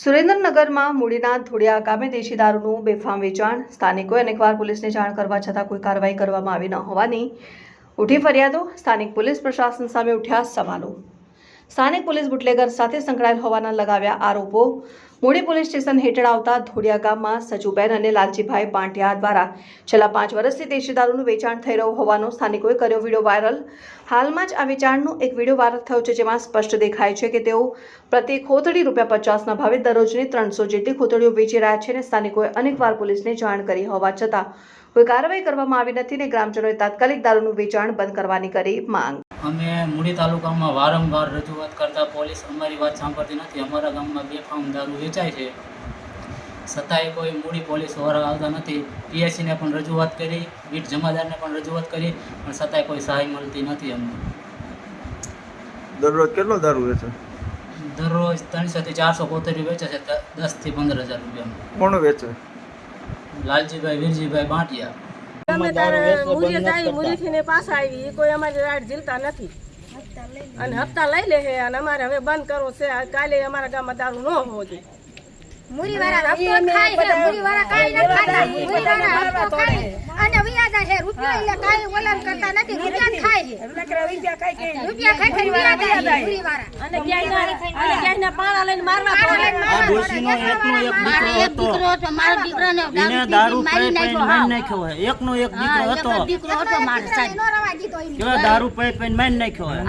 સુરેન્દ્રનગરમાં મૂડીના ધોળિયા ગામે દેશી દારૂનું બેફામ વેચાણ. સ્થાનિકોએ અનેકવાર પોલીસને જાણ કરવા છતાં કોઈ કાર્યવાહી કરવામાં આવી ન હોવાની ઉઠી ફરિયાદો. સ્થાનિક પોલીસ પ્રશાસન સામે ઉઠ્યા સવાલો. સ્થાનિક પોલીસ બુટલેગર સાથે સંકળાયેલ હોવાના લગાવ્યા આરોપો. મૂડી પોલીસ સ્ટેશન હેઠળ આવતા ધોળિયા ગામમાં સજુબેન અને લાલજીભાઈ પાંટિયા દ્વારા છેલ્લા 5 વર્ષથી દેશી દારૂનું વેચાણ થઈ રહ્યું હોવાનો સ્થાનિકોએ કર્યો વિડીયો વાયરલ. હાલમાં જ આ વેચાણનો એક વિડીયો વાયરલ થયો છે, જેમાં સ્પષ્ટ દેખાય છે કે તેઓ પ્રતિ ખોતડી ₹50ના ભાવે દરરોજની 300 જેટલી ખોતડીઓ વેચી રહ્યા છે અને સ્થાનિકોએ અનેકવાર પોલીસને જાણ કરી હોવા છતાં કોઈ કાર્યવાહી કરવામાં આવી નથી અને ગ્રામજનોએ તાત્કાલિક દારૂનું વેચાણ બંધ કરવાની કરી માંગ. અમે મૂડી તાલુકામાં વારંવાર રજૂઆત કરતા પોલીસ અમારી વાત સાંભળતી નથી. અમારા ગામમાં બેફામ દારૂ વેચાય છે, છતાંય કોઈ મૂડી પોલીસ વાળા આવતા નથી. પીએસસીને પણ રજૂઆત કરી, બીટ જમાદારને પણ રજૂઆત કરી, પણ છતાંય કોઈ સહાય મળતી નથી અમને. દરરોજ કેટલો દારૂ વેચે? દરરોજ 300 થી 400 કોતરી વેચે છે, 10 થી 15,000 રૂપિયા. કોણ વેચે? લાલજીભાઈ વીરજીભાઈ બાંટિયા. અમે તારે મૂલ્ય જાય મૂલ્યથી પાછા આવી કોઈ અમારી રાડ ઝીલતા નથી અને હપ્તા લઈ લે છે અને અમારે હવે બંધ કરવો છે. કાલે અમારા ગામમાં દારૂ ન હોવો જોઈએ. મૂરી વાળા હપ્તો ખાય છે, મૂરી વાળા કાઈ ન ખાતા, મૂરી વાળા હપ્તો ખાય અને વિયાદા છે રૂપિયા એટલે કાઈ ઓલન કરતા નથી, રૂપિયા ખાય છે, રૂપિયા ખાય છે વિયાદા મૂરી વાળા અને ક્યાંયના પાણા લઈને મારવા પડે. આ ડોશીનો એકનો એક દીકરો હતો, મારો દીકરાને દારૂ પી મારી નાખ્યો હોય. એકનો એક દીકરો હતો, દીકરો હતો મારો સાહેબ કેવા દારૂ પી મારી નાખ્યો હોય.